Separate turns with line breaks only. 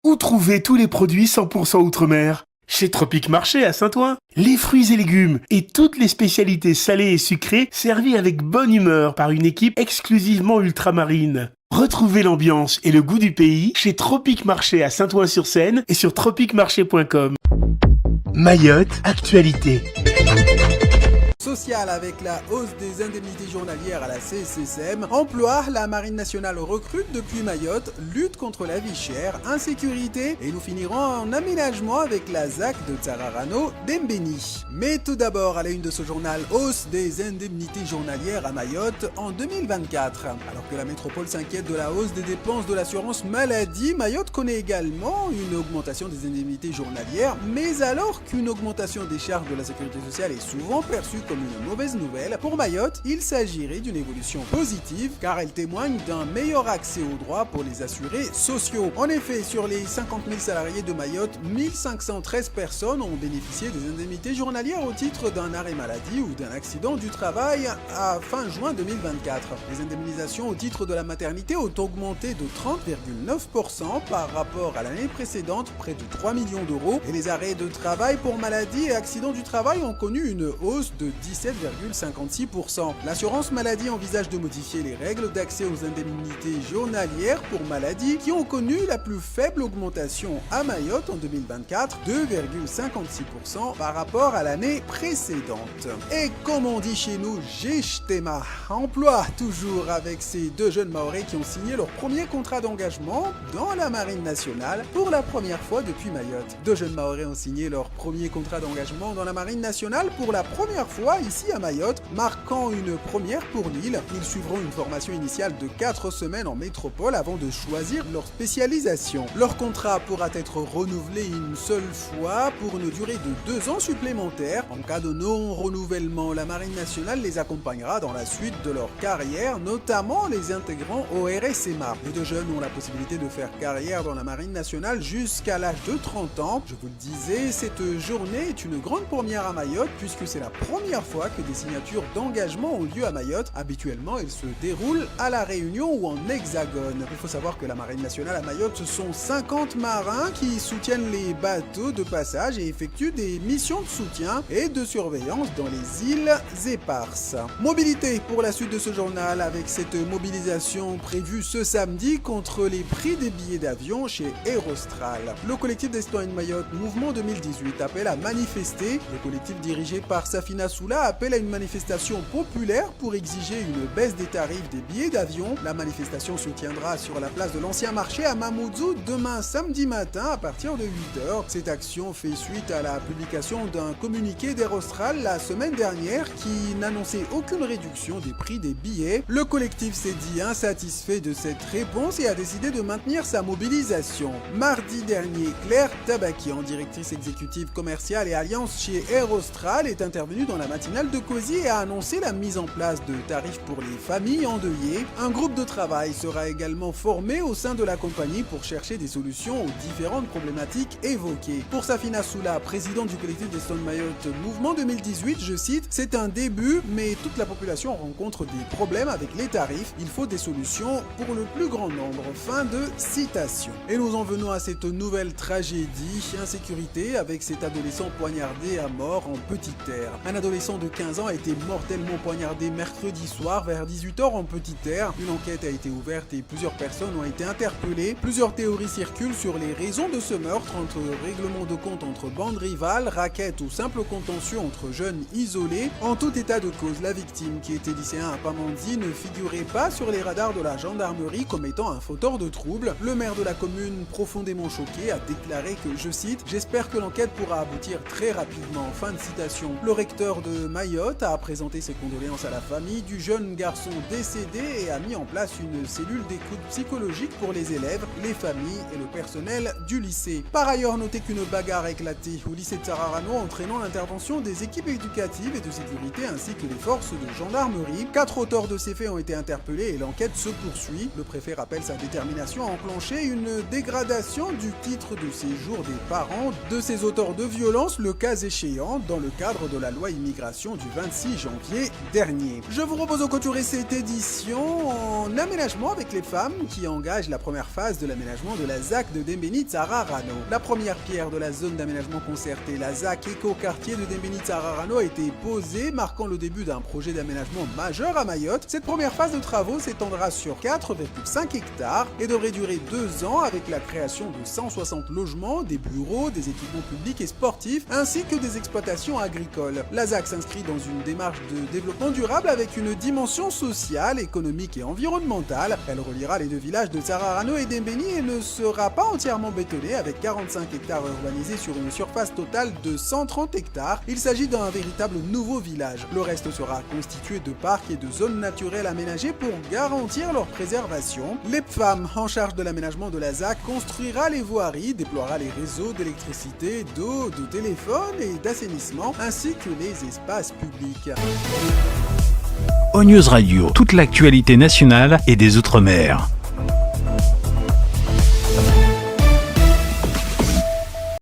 Où trouver tous les produits 100% Outre-mer? Chez Tropique Marché à Saint-Ouen. Les fruits et légumes et toutes les spécialités salées et sucrées servies avec bonne humeur par une équipe exclusivement ultramarine. Retrouvez l'ambiance et le goût du pays chez Tropique Marché à Saint-Ouen-sur-Seine et sur tropiquemarché.com. Mayotte, actualité.
Social avec la hausse des indemnités journalières à la CSSM, emploi, la Marine nationale recrute depuis Mayotte, lutte contre la vie chère, insécurité et nous finirons en aménagement avec la ZAC de Tsararano d'Embeni. Mais tout d'abord à la une de ce journal, hausse des indemnités journalières à Mayotte en 2024. Alors que la métropole s'inquiète de la hausse des dépenses de l'assurance maladie, Mayotte connaît également une augmentation des indemnités journalières, mais alors qu'une augmentation des charges de la sécurité sociale est souvent perçue comme une mauvaise nouvelle, pour Mayotte, il s'agirait d'une évolution positive car elle témoigne d'un meilleur accès aux droits pour les assurés sociaux. En effet, sur les 50 000 salariés de Mayotte, 1513 personnes ont bénéficié des indemnités journalières au titre d'un arrêt maladie ou d'un accident du travail à fin juin 2024. Les indemnisations au titre de la maternité ont augmenté de 30,9% par rapport à l'année précédente, près de 3 millions d'euros, et les arrêts de travail pour maladie et accidents du travail ont connu une hausse de 17,56%. L'assurance maladie envisage de modifier les règles d'accès aux indemnités journalières pour maladie qui ont connu la plus faible augmentation à Mayotte en 2024, 2,56% par rapport à l'année précédente. Et comme on dit chez nous, Jishtema, emploi toujours avec ces deux jeunes Mahorais qui ont signé leur premier contrat d'engagement dans la Marine nationale pour la première fois depuis Mayotte. Deux jeunes Mahorais ont signé leur premier contrat d'engagement dans la Marine nationale pour la première fois ici à Mayotte, marquant une première pour l'île. Ils suivront une formation initiale de 4 semaines en métropole avant de choisir leur spécialisation. Leur contrat pourra être renouvelé une seule fois pour une durée de 2 ans supplémentaires. En cas de non-renouvellement, la Marine nationale les accompagnera dans la suite de leur carrière, notamment les intégrants au RSMA. Les deux jeunes ont la possibilité de faire carrière dans la Marine nationale jusqu'à l'âge de 30 ans. Je vous le disais, cette journée est une grande première à Mayotte puisque c'est la première fois que des signatures d'engagement ont lieu à Mayotte. Habituellement, elles se déroulent à La Réunion ou en Hexagone. Il faut savoir que la Marine nationale à Mayotte, ce sont 50 marins qui soutiennent les bateaux de passage et effectuent des missions de soutien et de surveillance dans les îles éparses. Mobilité pour la suite de ce journal avec cette mobilisation prévue ce samedi contre les prix des billets d'avion chez Aerostral. Le collectif des citoyens de Mayotte, Mouvement 2018, appelle à manifester. Le collectif dirigé par Safina Soula appelle à une manifestation populaire pour exiger une baisse des tarifs des billets d'avion. La manifestation se tiendra sur la place de l'ancien marché à Mamoudzou demain samedi matin à partir de 8h. Cette action fait suite à la publication d'un communiqué d'Aerostral la semaine dernière qui n'annonçait aucune réduction des prix des billets. Le collectif s'est dit insatisfait de cette réponse et a décidé de maintenir sa mobilisation. Mardi dernier, Claire Tabakian, directrice exécutive commerciale et alliance chez Aerostral, est intervenue dans la matinale de Cosy et a annoncé la mise en place de tarifs pour les familles endeuillées. Un groupe de travail sera également formé au sein de la compagnie pour chercher des solutions aux différentes problématiques évoquées. Pour Safina Soula, présidente du collectif des Stone Mayotte Mouvement 2018, je cite, c'est un début, mais toute la population rencontre des problèmes avec les tarifs. Il faut des solutions pour le plus grand nombre. Fin de citation. Et nous en venons à cette nouvelle tragédie, insécurité, avec cet adolescent poignardé à mort en Petite Terre. Un adolescent de 15 ans a été mortellement poignardé mercredi soir vers 18h en Petite Terre. Une enquête a été ouverte et plusieurs personnes ont été interpellées. Plusieurs théories circulent sur les raisons de ce meurtre, entre règlement de compte entre bandes rivales, raquettes ou simple contentieux entre jeunes isolés. En tout état de cause, la victime, qui était lycéen à Pamandzi, ne figurait pas sur les radars de la gendarmerie comme étant un fauteur de troubles. Le maire de la commune, profondément choqué, a déclaré que, je cite, « J'espère que l'enquête pourra aboutir très rapidement ». Fin de citation. Le recteur de Mayotte a présenté ses condoléances à la famille du jeune garçon décédé et a mis en place une cellule d'écoute psychologique pour les élèves, les familles et le personnel du lycée. Par ailleurs, notez qu'une bagarre a éclaté au lycée de Tsararano entraînant l'intervention des équipes éducatives et de sécurité ainsi que les forces de gendarmerie. 4 auteurs de ces faits ont été interpellés et l'enquête se poursuit. Le préfet rappelle sa détermination à enclencher une dégradation du titre de séjour des parents de ces auteurs de violences, le cas échéant, dans le cadre de la loi immigration opération du 26 janvier dernier. Je vous propose de clôturer cette édition en aménagement avec les femmes qui engagent la première phase de l'aménagement de la ZAC de Dembéni-Tsararano. La première pierre de la zone d'aménagement concerté, la ZAC éco-quartier de Dembéni-Tsararano, a été posée, marquant le début d'un projet d'aménagement majeur à Mayotte. Cette première phase de travaux s'étendra sur 4,5 hectares et devrait durer 2 ans avec la création de 160 logements, des bureaux, des équipements publics et sportifs, ainsi que des exploitations agricoles. La ZAC s'inscrit dans une démarche de développement durable avec une dimension sociale, économique et environnementale. Elle reliera les deux villages de Tsararano et Dembéni et ne sera pas entièrement bétonnée avec 45 hectares urbanisés sur une surface totale de 130 hectares. Il s'agit d'un véritable nouveau village. Le reste sera constitué de parcs et de zones naturelles aménagées pour garantir leur préservation. Les femmes en charge de l'aménagement de la ZAC construira les voiries, déploiera les réseaux d'électricité, d'eau, de téléphone et d'assainissement, ainsi que les espaces publics.
ONews Radio, toute l'actualité nationale et des Outre-mer.